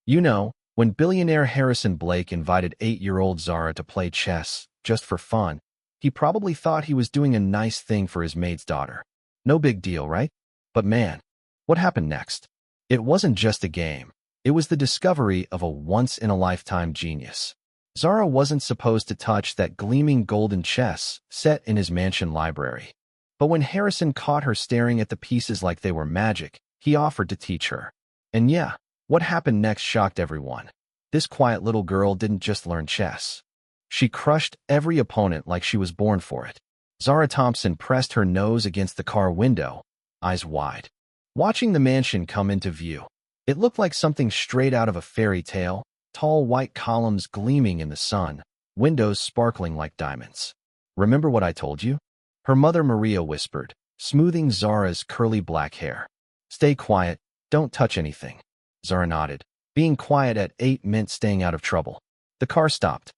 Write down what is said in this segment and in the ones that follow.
You know, when billionaire Harrison Blake invited 8-year-old Zara to play chess just for fun, he probably thought he was doing a nice thing for his maid's daughter. No big deal, right? But man, what happened next? It wasn't just a game. It was the discovery of a once-in-a-lifetime genius. Zara wasn't supposed to touch that gleaming golden chess set in his mansion library. But when Harrison caught her staring at the pieces like they were magic, he offered to teach her. And yeah, what happened next shocked everyone. This quiet little girl didn't just learn chess. She crushed every opponent like she was born for it. Zara Thompson pressed her nose against the car window, eyes wide, watching the mansion come into view. It looked like something straight out of a fairy tale, tall white columns gleaming in the sun, windows sparkling like diamonds. "Remember what I told you?" her mother Maria whispered, smoothing Zara's curly black hair. "Stay quiet, don't touch anything." Zara nodded. Being quiet at 8 meant staying out of trouble. The car stopped,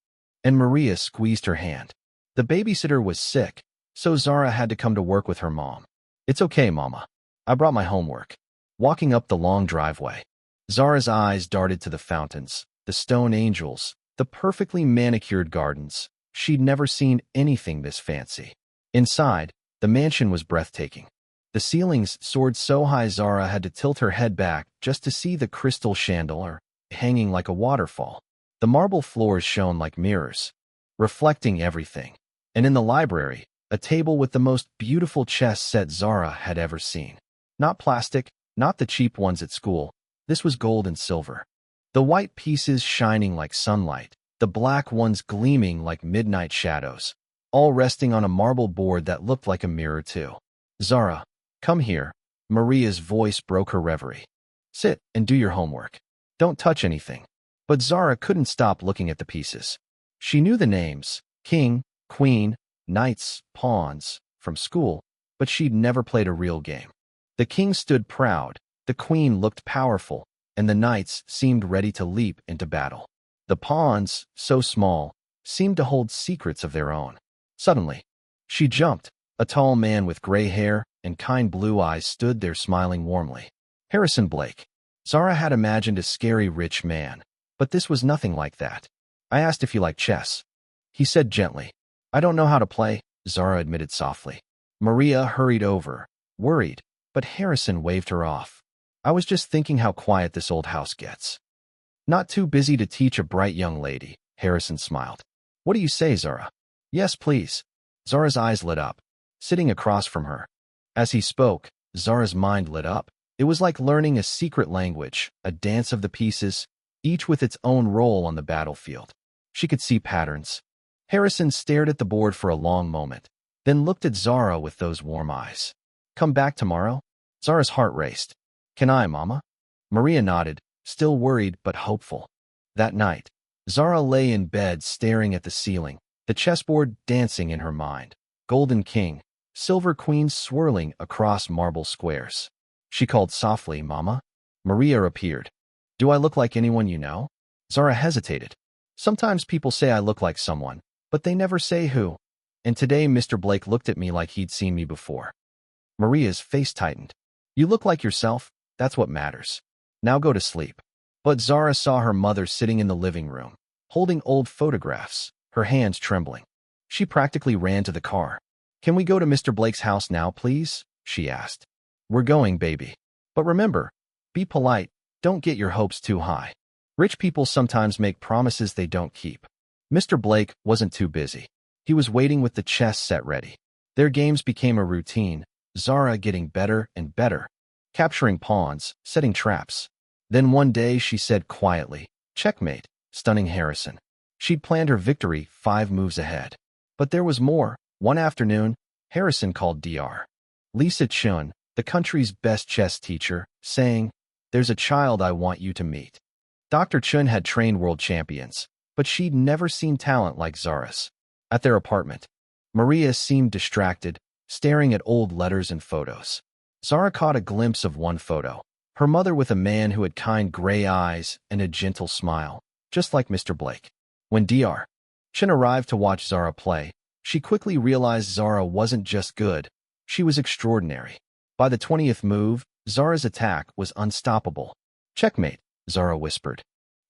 and Maria squeezed her hand. The babysitter was sick, so Zara had to come to work with her mom. "It's okay, Mama. I brought my homework." Walking up the long driveway, Zara's eyes darted to the fountains, the stone angels, the perfectly manicured gardens. She'd never seen anything this fancy. Inside, the mansion was breathtaking. The ceilings soared so high Zara had to tilt her head back just to see the crystal chandelier hanging like a waterfall. The marble floors shone like mirrors, reflecting everything. And in the library, a table with the most beautiful chess set Zara had ever seen. Not plastic, not the cheap ones at school. This was gold and silver. The white pieces shining like sunlight, the black ones gleaming like midnight shadows, all resting on a marble board that looked like a mirror too. "Zara, come here." Maria's voice broke her reverie. "Sit and do your homework. Don't touch anything." But Zara couldn't stop looking at the pieces. She knew the names, king, queen, knights, pawns, from school, but she'd never played a real game. The king stood proud, the queen looked powerful, and the knights seemed ready to leap into battle. The pawns, so small, seemed to hold secrets of their own. Suddenly, she jumped. A tall man with gray hair and kind blue eyes stood there smiling warmly. Harrison Blake. Zara had imagined a scary rich man, but this was nothing like that. "I asked if you liked chess," he said gently. "I don't know how to play," Zara admitted softly. Maria hurried over, worried, but Harrison waved her off. "I was just thinking how quiet this old house gets." "Not too busy to teach a bright young lady," Harrison smiled. "What do you say, Zara?" "Yes, please." Zara's eyes lit up, sitting across from her. As he spoke, Zara's mind lit up. It was like learning a secret language, a dance of the pieces, each with its own role on the battlefield. She could see patterns. Harrison stared at the board for a long moment, then looked at Zara with those warm eyes. "Come back tomorrow?" Zara's heart raced. "Can I, Mama?" Maria nodded, still worried but hopeful. That night, Zara lay in bed staring at the ceiling, the chessboard dancing in her mind. Golden king, silver queen swirling across marble squares. She called softly, "Mama." Maria appeared. "Do I look like anyone you know?" Zara hesitated. "Sometimes people say I look like someone, but they never say who. And today Mr. Blake looked at me like he'd seen me before." Maria's face tightened. "You look like yourself. That's what matters. Now go to sleep." But Zara saw her mother sitting in the living room, holding old photographs, her hands trembling. She practically ran to the car. "Can we go to Mr. Blake's house now, please?" she asked. "We're going, baby. But remember, be polite, don't get your hopes too high. Rich people sometimes make promises they don't keep." Mr. Blake wasn't too busy. He was waiting with the chess set ready. Their games became a routine, Zara getting better and better, capturing pawns, setting traps. Then one day she said quietly, "Checkmate," stunning Harrison. She'd planned her victory 5 moves ahead. But there was more. One afternoon, Harrison called Dr. Lisa Chun, the country's best chess teacher, saying, "There's a child I want you to meet." Dr. Chun had trained world champions, but she'd never seen talent like Zara's. At their apartment, Maria seemed distracted, staring at old letters and photos. Zara caught a glimpse of one photo, her mother with a man who had kind gray eyes and a gentle smile, just like Mr. Blake. When Dr. Chun arrived to watch Zara play, she quickly realized Zara wasn't just good, she was extraordinary. By the 20th move, Zara's attack was unstoppable. "Checkmate," Zara whispered.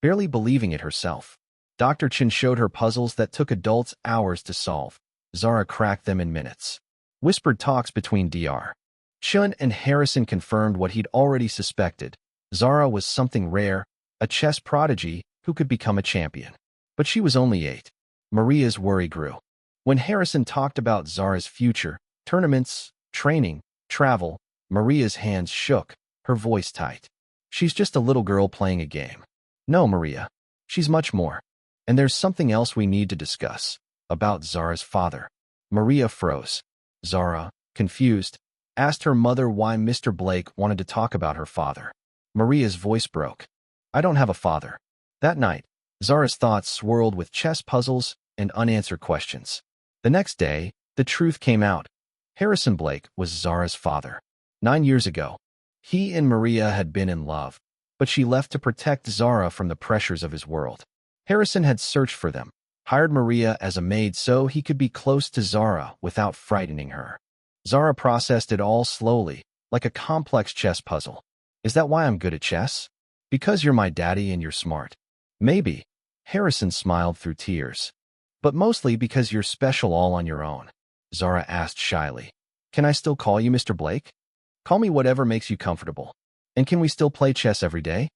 barely believing it herself. Dr. Chen showed her puzzles that took adults hours to solve. Zara cracked them in minutes. Whispered talks between Dr. Chen and Harrison confirmed what he'd already suspected. Zara was something rare, a chess prodigy who could become a champion. But she was only 8. Maria's worry grew. When Harrison talked about Zara's future, tournaments, training, travel, Maria's hands shook, her voice tight. She's just a little girl playing a game. No, Maria. She's much more. And there's something else we need to discuss. About Zara's father. Maria froze. Zara, confused, asked her mother why Mr. Blake wanted to talk about her father. Maria's voice broke. I don't have a father. That night, Zara's thoughts swirled with chess puzzles and unanswered questions. The next day, the truth came out. Harrison Blake was Zara's father. 9 years ago, he and Maria had been in love, but she left to protect Zara from the pressures of his world. Harrison had searched for them, hired Maria as a maid so he could be close to Zara without frightening her. Zara processed it all slowly, like a complex chess puzzle. Is that why I'm good at chess? Because you're my daddy and you're smart. Maybe. Harrison smiled through tears. But mostly because you're special all on your own. Zara asked shyly. Can I still call you Mr. Blake? Call me whatever makes you comfortable. And can we still play chess every day?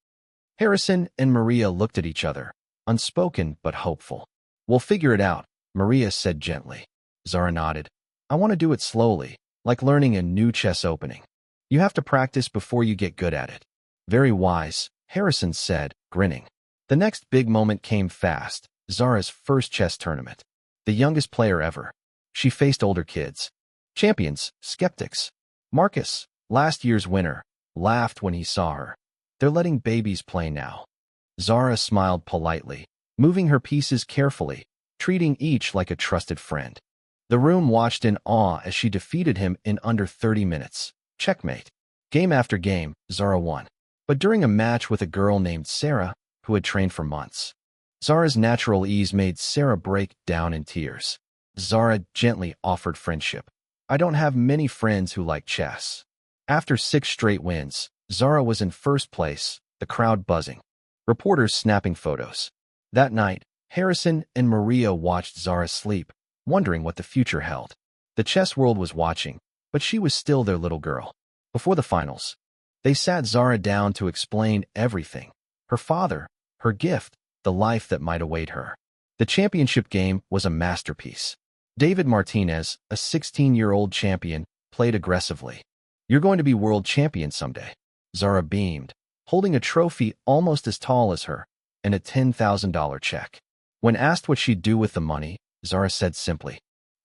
Harrison and Maria looked at each other, unspoken but hopeful. We'll figure it out, Maria said gently. Zara nodded. I want to do it slowly, like learning a new chess opening. You have to practice before you get good at it. Very wise, Harrison said, grinning. The next big moment came fast, Zara's first chess tournament. The youngest player ever. She faced older kids. Champions, skeptics. Marcus, last year's winner, laughed when he saw her. They're letting babies play now. Zara smiled politely, moving her pieces carefully, treating each like a trusted friend. The room watched in awe as she defeated him in under 30 minutes. Checkmate. Game after game, Zara won. But during a match with a girl named Sarah, who had trained for months. Zara's natural ease made Sarah break down in tears. Zara gently offered friendship. I don't have many friends who like chess. After 6 straight wins, Zara was in first place, the crowd buzzing. Reporters snapping photos. That night, Harrison and Maria watched Zara sleep, wondering what the future held. The chess world was watching, but she was still their little girl. Before the finals, they sat Zara down to explain everything. Her father, her gift, the life that might await her. The championship game was a masterpiece. David Martinez, a 16-year-old champion, played aggressively. You're going to be world champion someday. Zara beamed, holding a trophy almost as tall as her, and a $10,000 check. When asked what she'd do with the money, Zara said simply,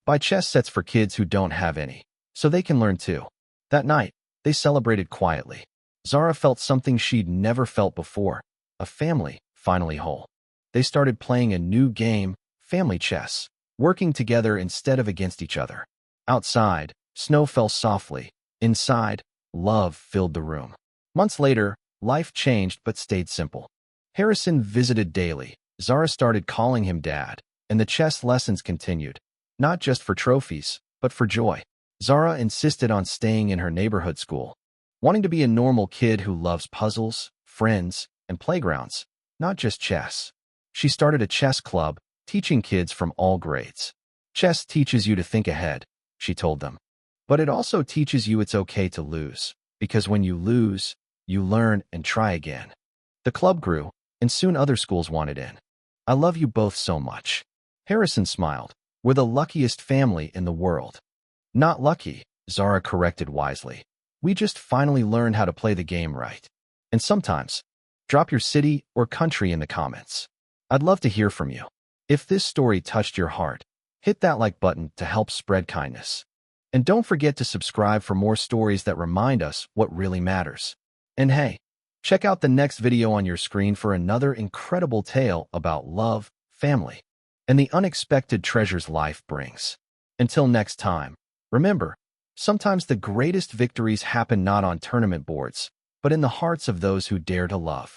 buy chess sets for kids who don't have any, so they can learn too. That night, they celebrated quietly. Zara felt something she'd never felt before, a family finally whole. They started playing a new game, family chess, working together instead of against each other. Outside, snow fell softly. Inside, love filled the room. Months later, life changed but stayed simple. Harrison visited daily. Zara started calling him Dad, and the chess lessons continued, not just for trophies, but for joy. Zara insisted on staying in her neighborhood school, wanting to be a normal kid who loves puzzles, friends, and playgrounds, not just chess. She started a chess club, teaching kids from all grades. Chess teaches you to think ahead, she told them. But it also teaches you it's okay to lose, because when you lose, you learn and try again. The club grew, and soon other schools wanted in. I love you both so much. Harrison smiled. We're the luckiest family in the world. Not lucky, Zara corrected wisely. We just finally learned how to play the game right. And sometimes, drop your city or country in the comments. I'd love to hear from you. If this story touched your heart, hit that like button to help spread kindness. And don't forget to subscribe for more stories that remind us what really matters. And hey, check out the next video on your screen for another incredible tale about love, family, and the unexpected treasures life brings. Until next time, remember, sometimes the greatest victories happen not on tournament boards, but in the hearts of those who dare to love.